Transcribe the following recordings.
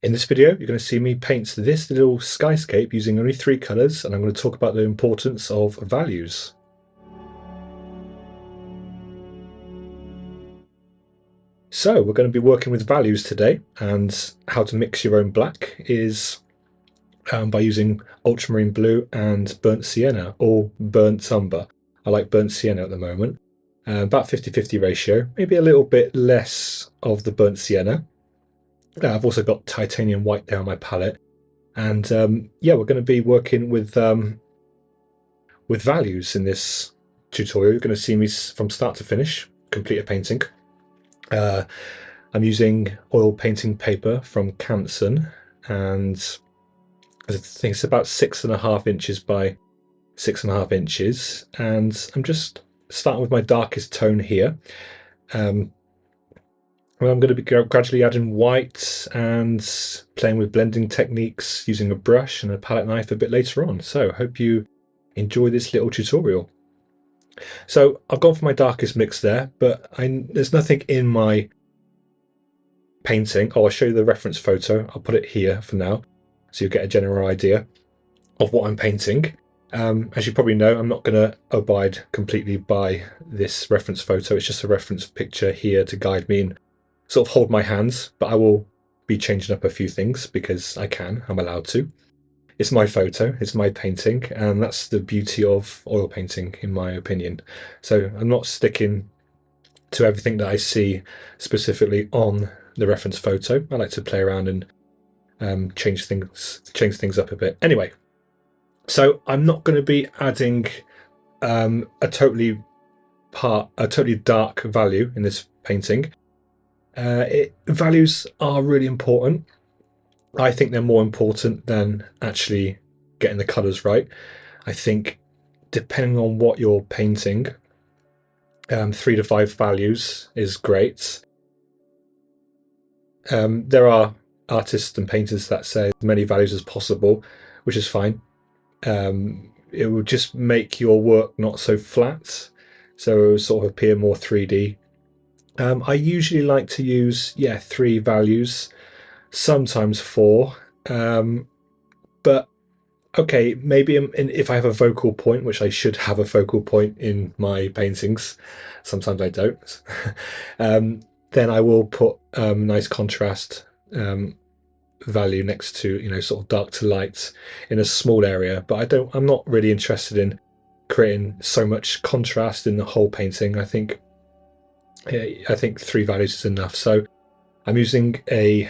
In this video, you're going to see me paint this little skyscape using only 3 colours, and I'm going to talk about the importance of values. So we're going to be working with values today, and how to mix your own black is by using ultramarine blue and burnt sienna, or burnt umber. I like burnt sienna at the moment. About 50-50 ratio, maybe a little bit less of the burnt sienna. I've also got titanium white there on my palette. And yeah, we're going to be working with values in this tutorial. You're going to see me from start to finish complete a painting. I'm using oil painting paper from Canson, and I think it's about 6.5 inches by 6.5 inches. And I'm just starting with my darkest tone here. Well, I'm going to be gradually adding white and playing with blending techniques using a brush and a palette knife a bit later on. So I hope you enjoy this little tutorial. So I've gone for my darkest mix there, but there's nothing in my painting. Oh, I'll show you the reference photo. I'll put it here for now, so you'll get a general idea of what I'm painting. As you probably know, I'm not going to abide completely by this reference photo. It's just a reference picture here to guide me and sort of hold my hands, but I will be changing up a few things because I'm allowed to. It's my photo, it's my painting, and that's the beauty of oil painting, in my opinion. So I'm not sticking to everything that I see specifically on the reference photo. I like to play around and change things up a bit. Anyway, so I'm not going to be adding a totally dark value in this painting. Values are really important. I think they're more important than actually getting the colours right. I think depending on what you're painting, 3 to 5 values is great. There are artists and painters that say as many values as possible, which is fine. It will just make your work not so flat, so it will sort of appear more 3D. I usually like to use 3 values, sometimes 4, but okay, maybe if I have a focal point, which I should have a focal point in my paintings, sometimes I don't, then I will put nice contrast value next to, sort of dark to light in a small area. But I'm not really interested in creating so much contrast in the whole painting. I think 3 values is enough. So I'm using a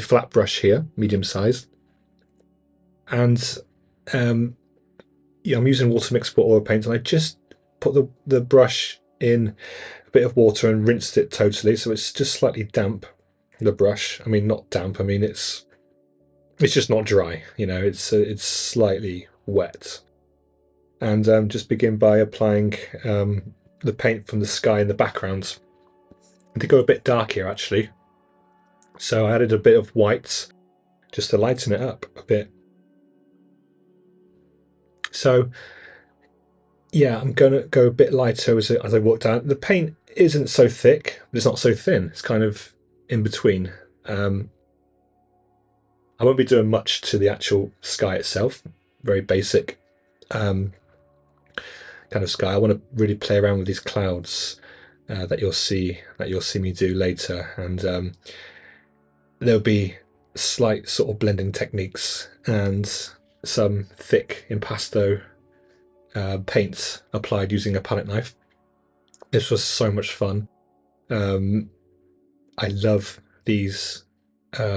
flat brush here, medium sized, and I'm using water mixed with oil paint, and I just put the brush in a bit of water and rinsed it totally, so it's just slightly damp. The brush, I mean, not damp. I mean, it's just not dry. It's slightly wet, and just begin by applying the paint from the sky in the background. And to go a bit dark here, actually, so I added a bit of white just to lighten it up a bit. So yeah, I'm going to go a bit lighter as I walk down. The paint isn't so thick, but it's not so thin. It's kind of in between. I won't be doing much to the actual sky itself. Very basic kind of sky. I want to really play around with these clouds that you'll see me do later, and there'll be slight sort of blending techniques and some thick impasto paints applied using a palette knife. This was so much fun. I love these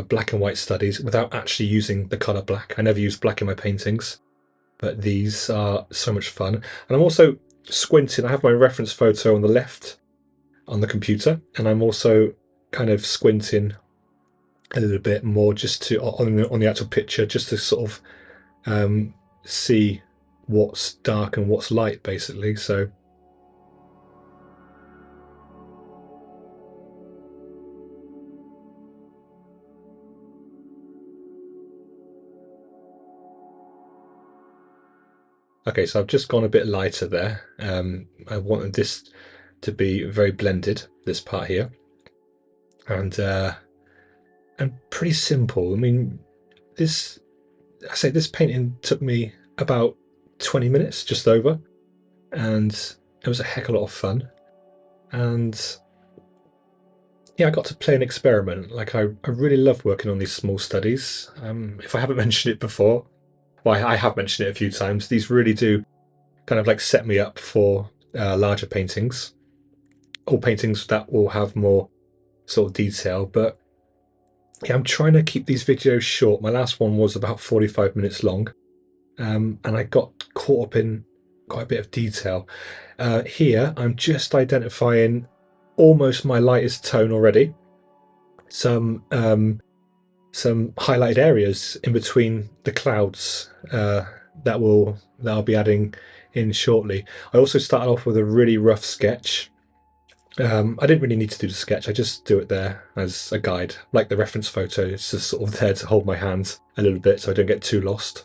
black and white studies without actually using the color black. I never use black in my paintings, but these are so much fun. And I'm also squinting. I have my reference photo on the left on the computer, and I'm also kind of squinting a little bit more just to on the actual picture, just to sort of see what's dark and what's light, basically. So okay, so I've just gone a bit lighter there. I wanted this to be very blended, this part here, and and pretty simple. I mean, this this painting took me about 20 minutes, just over, and it was a heck of a lot of fun. And yeah, I got to play an experiment. Like I really love working on these small studies. If I haven't mentioned it before, well, I have mentioned it a few times. These really do kind of like set me up for larger paintings, or paintings that will have more sort of detail. But yeah, I'm trying to keep these videos short. My last one was about 45 minutes long, and I got caught up in quite a bit of detail. Here, I'm just identifying almost my lightest tone already. Some some highlighted areas in between the clouds that I'll be adding in shortly. I also started off with a really rough sketch. I didn't really need to do the sketch. I just do it there as a guide, like the reference photo. It's just sort of there to hold my hand a little bit so I don't get too lost.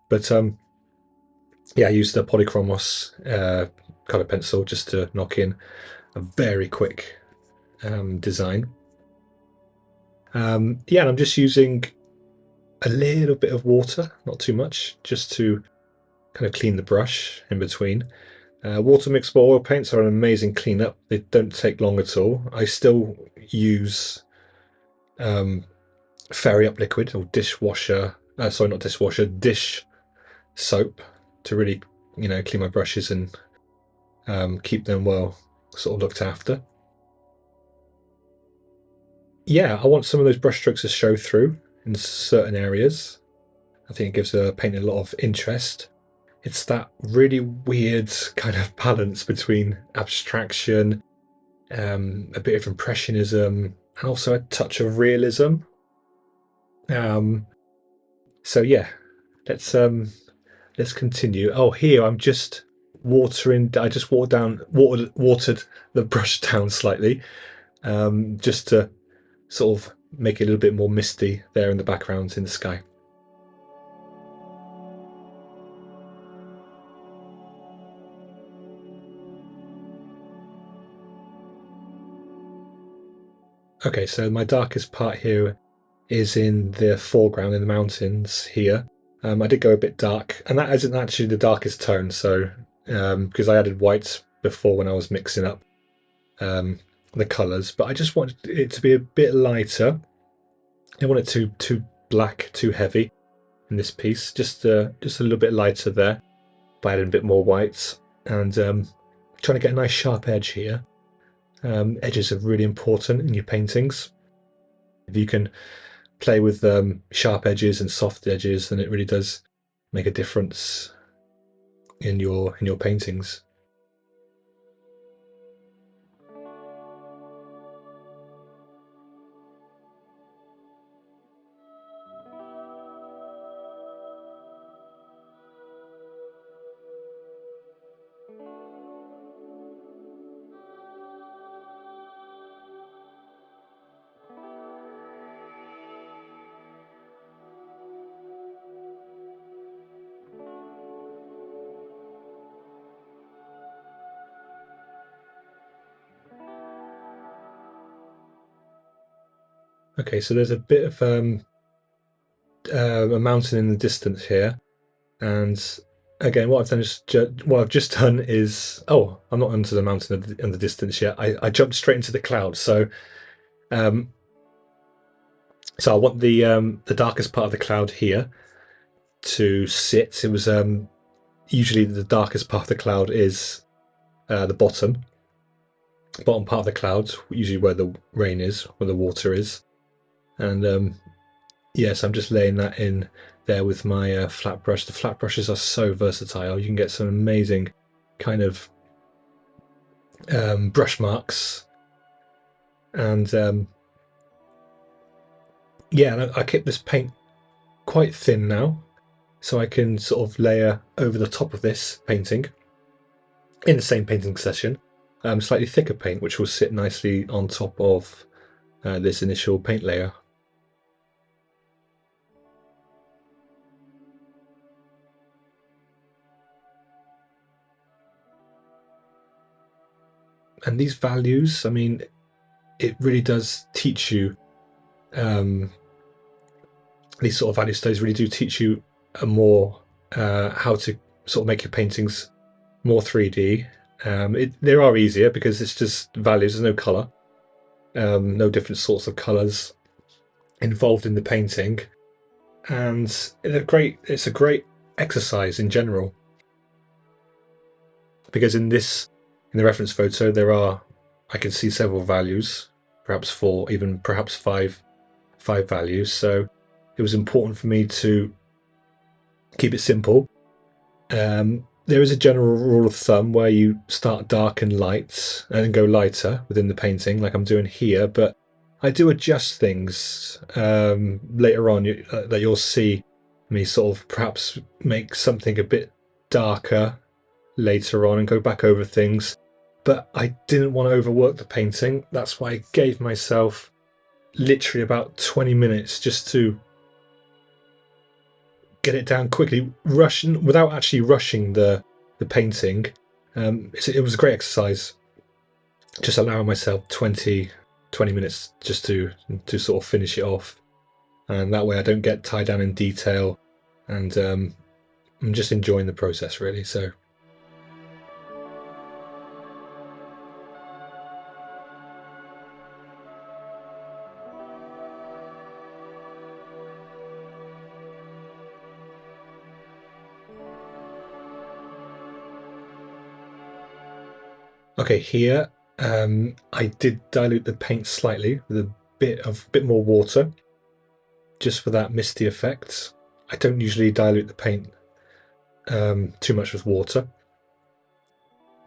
But yeah, I used the Polychromos color pencil just to knock in a very quick design. Yeah, and I'm just using a little bit of water, not too much, just to kind of clean the brush in between. Water mixed with oil paints are an amazing cleanup. They don't take long at all. I still use Fairy Up liquid or dishwasher. Sorry, not dishwasher, dish soap to really, clean my brushes and keep them well sort of looked after. Yeah, I want some of those brushstrokes to show through in certain areas. I think it gives a painting a lot of interest. It's that really weird kind of balance between abstraction, a bit of impressionism, and also a touch of realism. Um, so yeah, let's let's continue. Oh, here I'm just watering. I just watered the brush down slightly, just to sort of make it a little bit more misty there in the background in the sky. Okay, so my darkest part here is in the foreground in the mountains here. I did go a bit dark, and that isn't actually the darkest tone. So because I added whites before when I was mixing up um, the colours, but I just wanted it to be a bit lighter. I didn't want it too black, too heavy in this piece. Just a little bit lighter there by adding a bit more whites and trying to get a nice sharp edge here. Edges are really important in your paintings. If you can play with sharp edges and soft edges, then it really does make a difference in your paintings. Okay, so there's a bit of a mountain in the distance here, and again, what I've just done is I'm not onto the mountain in the distance yet. I jumped straight into the clouds. Um, so I want the darkest part of the cloud here to sit. It was usually the darkest part of the cloud is the bottom part of the clouds, usually where the rain is, where the water is, and yes, I'm just laying that in there with my flat brush. The flat brushes are so versatile. You can get some amazing kind of brush marks, and yeah, I keep this paint quite thin now, so I can sort of layer over the top of this painting in the same painting session, slightly thicker paint, which will sit nicely on top of this initial paint layer. And these values, I mean, it really does teach you, these sort of value studies really do teach you how to sort of make your paintings more 3D. They are easier because it's just values, there's no colour, no different sorts of colours involved in the painting, and it's a great exercise in general, because in the reference photo I can see several values, perhaps four, even perhaps five values. So it was important for me to keep it simple. There is a general rule of thumb where you start dark and light and go lighter within the painting, like I'm doing here, but I do adjust things later on that you'll see me sort of perhaps make something a bit darker later on and go back over things. But I didn't want to overwork the painting. That's why I gave myself literally about 20 minutes just to get it down quickly, without actually rushing the painting. It was a great exercise, just allowing myself 20 minutes just to sort of finish it off, and that way I don't get tied down in detail, and I'm just enjoying the process really. So okay, here I did dilute the paint slightly with a bit more water, just for that misty effect. I don't usually dilute the paint too much with water,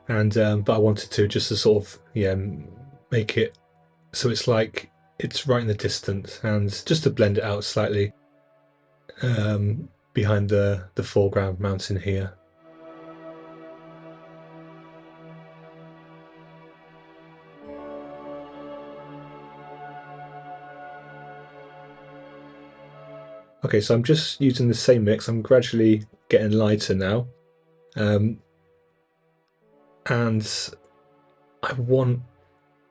and but I wanted to, just to sort of make it so it's like it's right in the distance, and just to blend it out slightly behind the foreground mountain here. Okay, so I'm just using the same mix. I'm gradually getting lighter now, and I want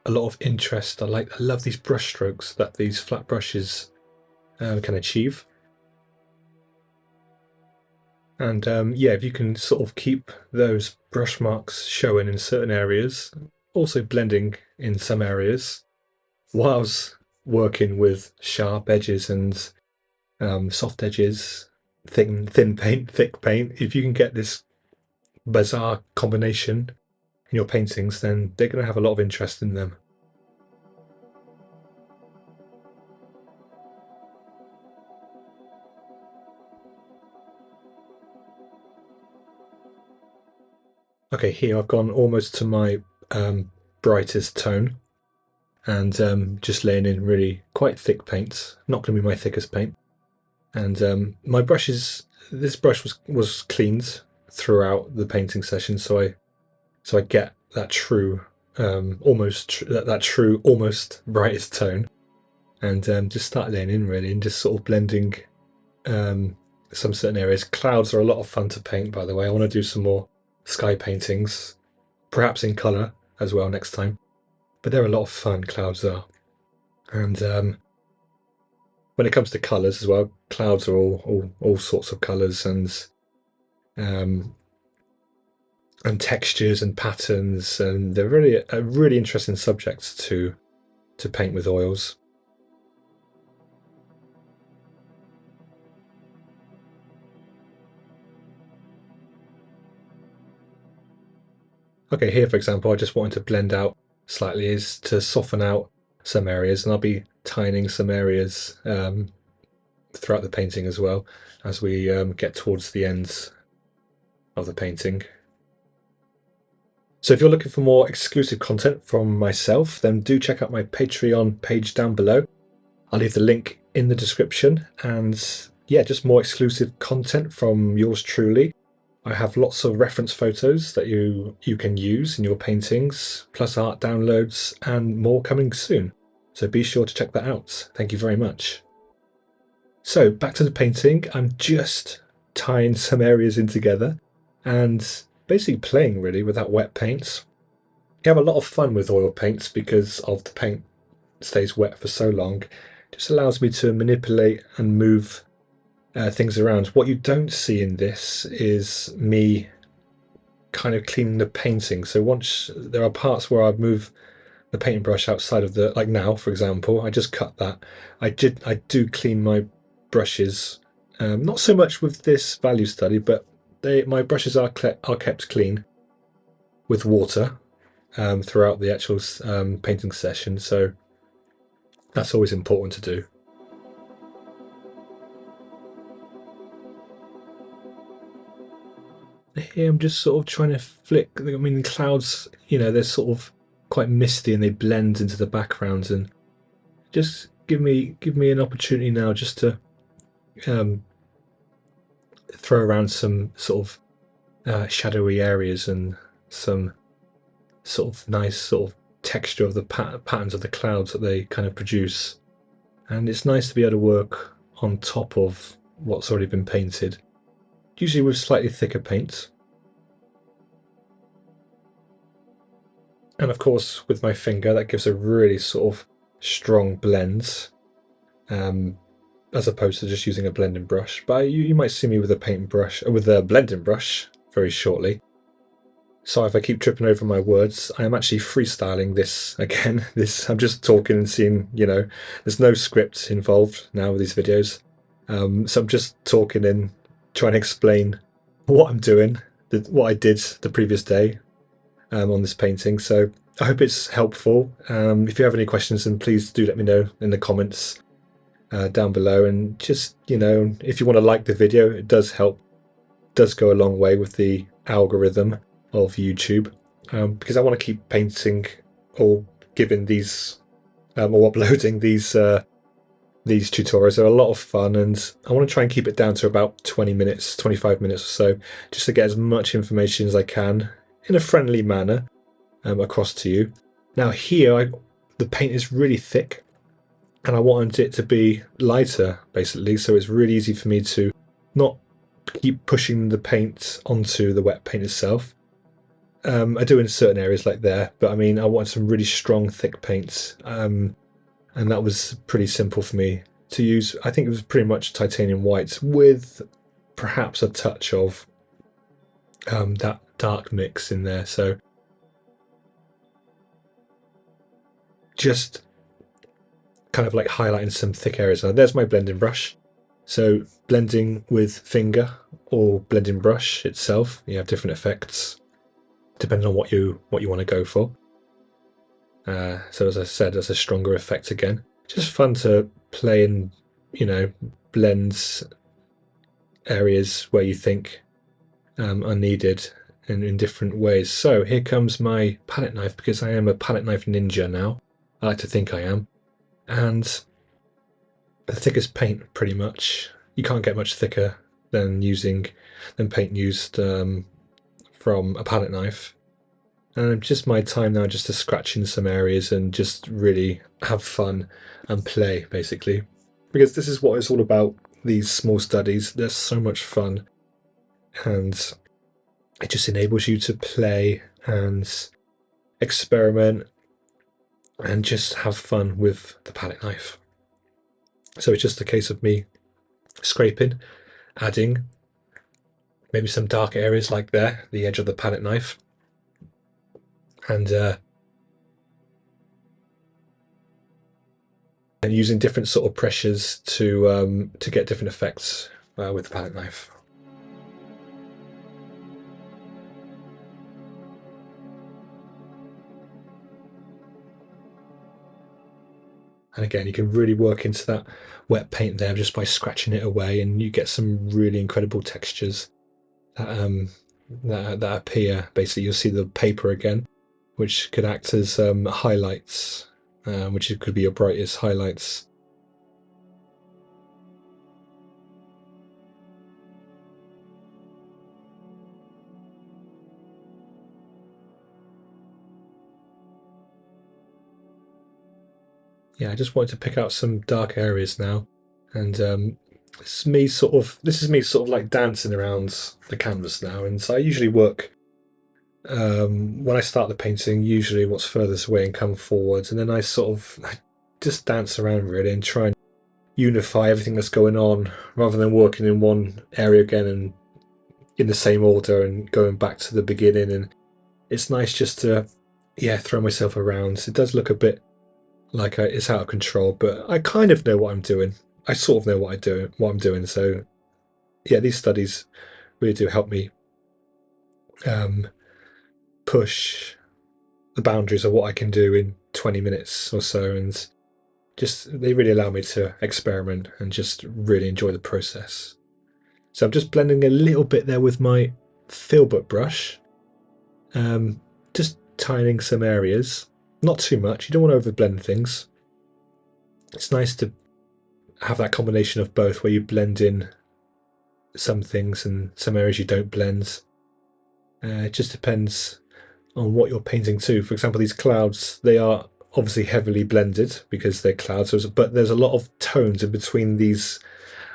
a lot of interest. I love these brush strokes that these flat brushes can achieve. And if you can sort of keep those brush marks showing in certain areas, also blending in some areas, whilst working with sharp edges and soft edges, thin paint, thick paint. If you can get this bizarre combination in your paintings, then they're going to have a lot of interest in them. Okay, here I've gone almost to my brightest tone, and just laying in really quite thick paints. Not going to be my thickest paint. And my brushes, this brush was cleaned throughout the painting session, so I get that true, that true almost brightest tone, and just start laying in really, and just sort of blending some certain areas. Clouds are a lot of fun to paint, by the way. I want to do some more sky paintings, perhaps in colour as well next time. But they're a lot of fun, clouds are. And when it comes to colours as well, clouds are all sorts of colours and textures and patterns, and they're really a really interesting subject to paint with oils. Okay, here for example, I just wanted to blend out slightly, is to soften out some areas, and I'll be tining some areas throughout the painting as well as we get towards the ends of the painting. So if you're looking for more exclusive content from myself, then do check out my Patreon page down below. I'll leave the link in the description, and yeah, just more exclusive content from yours truly. I have lots of reference photos that you can use in your paintings, plus art downloads, and more coming soon. So be sure to check that out. Thank you very much. So back to the painting. I'm just tying some areas in together and basically playing really with that wet paint. You have a lot of fun with oil paints because of the paint stays wet for so long. It just allows me to manipulate and move things around. What you don't see in this is me kind of cleaning the painting. So once there are parts where I move the painting brush outside of the, like now, for example, I just cut that. I do clean my brushes, not so much with this value study, but my brushes are kept clean with water throughout the actual painting session. So that's always important to do. Here I'm just sort of trying to flick. I mean, the clouds, they're sort of quite misty and they blend into the backgrounds, and just give me an opportunity now just to throw around some sort of shadowy areas and some sort of nice sort of texture of the patterns of the clouds that they kind of produce. And it's nice to be able to work on top of what's already been painted, usually with slightly thicker paints. And of course, with my finger, that gives a really sort of strong blend, as opposed to just using a blending brush. But you might see me with a painting brush, or with a blending brush, very shortly. So if I keep tripping over my words, I am actually freestyling this again. I'm just talking and seeing, there's no script involved now with these videos. So I'm just talking and trying to explain what I'm doing, what I did the previous day on this painting. So I hope it's helpful. If you have any questions, then please do let me know in the comments down below. And just, if you want to like the video, it does help, does go a long way with the algorithm of YouTube, because I want to keep painting or giving these or uploading these tutorials. They're a lot of fun, and I want to try and keep it down to about 20 minutes, 25 minutes or so, just to get as much information as I can in a friendly manner across to you. Now here, the paint is really thick, and I wanted it to be lighter, basically, so it's really easy for me to not keep pushing the paint onto the wet paint itself. I do in certain areas like there, but I mean, I wanted some really strong, thick paints, and that was pretty simple for me to use. I think it was pretty much titanium white with perhaps a touch of that dark mix in there. So just kind of like highlighting some thick areas. Now there's my blending brush. So blending with finger or blending brush itself, you have different effects depending on what you want to go for. So as I said, there's a stronger effect again. Just fun to play and, blends areas where you think are needed in different ways. So here comes my palette knife, because I am a palette knife ninja now. I like to think I am. And the thickest paint, pretty much. You can't get much thicker than paint used from a palette knife. And just my time now just to scratch in some areas and just really have fun and play, basically. Because this is what it's all about, these small studies. They're so much fun. And it just enables you to play and experiment and just have fun with the palette knife. So it's just a case of me scraping, adding maybe some dark areas like there, the edge of the palette knife, and using different sort of pressures to get different effects with the palette knife. And again, you can really work into that wet paint there just by scratching it away, and you get some really incredible textures that appear. Basically, you'll see the paper again, which could act as highlights, which could be your brightest highlights. Yeah, I just wanted to pick out some dark areas now, and this is me sort of like dancing around the canvas now. And so I usually work when I start the painting, usually what's furthest away and come forwards, and then I just dance around really and try and unify everything that's going on rather than working in one area again and in the same order and going back to the beginning. And it's nice just to, yeah, throw myself around. It does look a bit like it's out of control, but I kind of know what I'm doing. I sort of know what I'm doing. So yeah, these studies really do help me um, push the boundaries of what I can do in 20 minutes or so, and just they really allow me to experiment and just really enjoy the process. So I'm just blending a little bit there with my filbert brush, um, just tiling some areas, not too much. You don't want to overblend things. It's nice to have that combination of both, where you blend in some things and some areas you don't blend. It just depends on what you're painting too. For example, these clouds, they are obviously heavily blended because they're clouds, but there's a lot of tones in between these,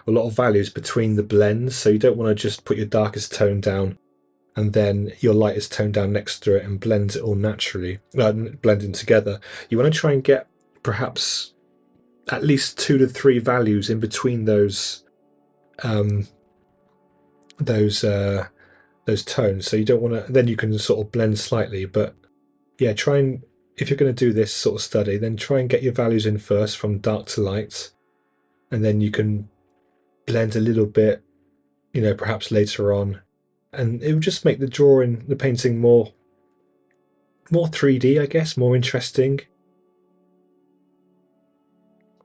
a lot of values between the blends. So you don't want to just put your darkest tone down and then your lightest tone down next to it and blend it all naturally, blending together. You want to try and get perhaps at least 2 to 3 values in between um, those those tones. So you don't want to. Then you can sort of blend slightly, but yeah, try and, if you're going to do this sort of study, then try and get your values in first from dark to light, and then you can blend a little bit, perhaps later on, and it will just make the drawing, the painting more 3D, I guess, more interesting.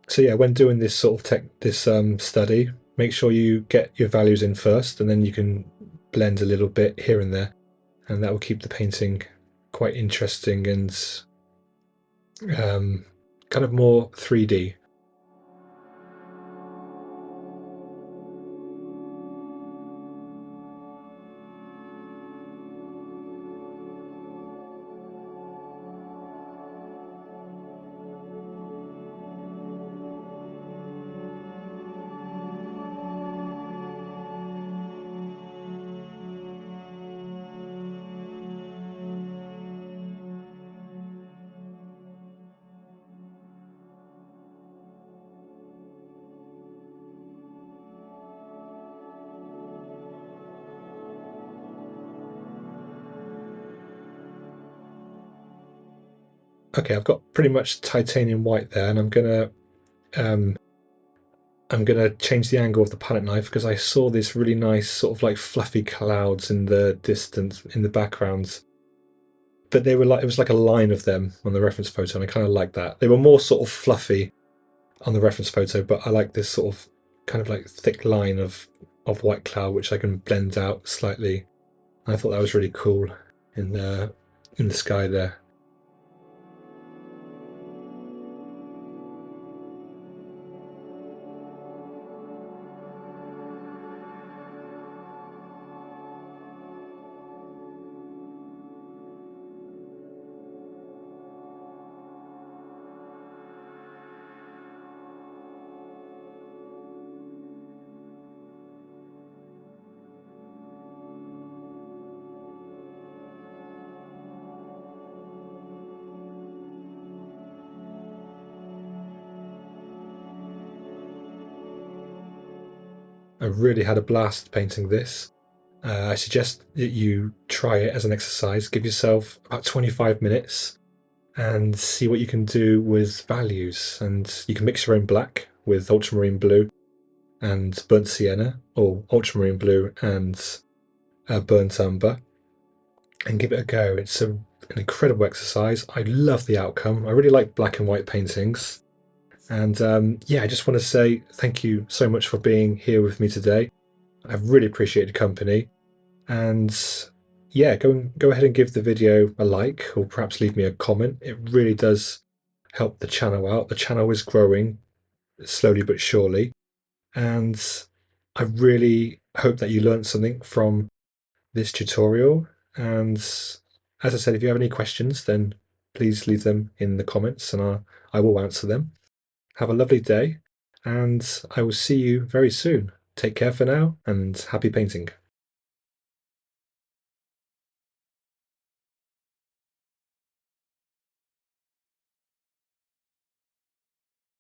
So yeah, when doing this sort of study, make sure you get your values in first, and then you can blend a little bit here and there, and that will keep the painting quite interesting and kind of more 3D. Okay, I've got pretty much titanium white there, and um, I'm gonna change the angle of the palette knife because I saw this really nice sort of like fluffy clouds in the distance in the background, but they were like, it was like a line of them on the reference photo, and I kind of like that. They were more sort of fluffy on the reference photo, but I like this sort of kind of like thick line of white cloud which I can blend out slightly. And I thought that was really cool in the sky there. I really had a blast painting this. I suggest that you try it as an exercise. Give yourself about 25 minutes and see what you can do with values. And you can mix your own black with ultramarine blue and burnt sienna, or ultramarine blue and burnt umber, and give it a go. It's an incredible exercise. I love the outcome. I really like black and white paintings. And yeah, I just want to say thank you so much for being here with me today. I've really appreciated the company. And yeah, go ahead and give the video a like, or perhaps leave me a comment. It really does help the channel out. The channel is growing slowly but surely, and I really hope that you learned something from this tutorial. And as I said, if you have any questions, then please leave them in the comments and I will answer them. Have a lovely day, and I will see you very soon. Take care for now, and happy painting.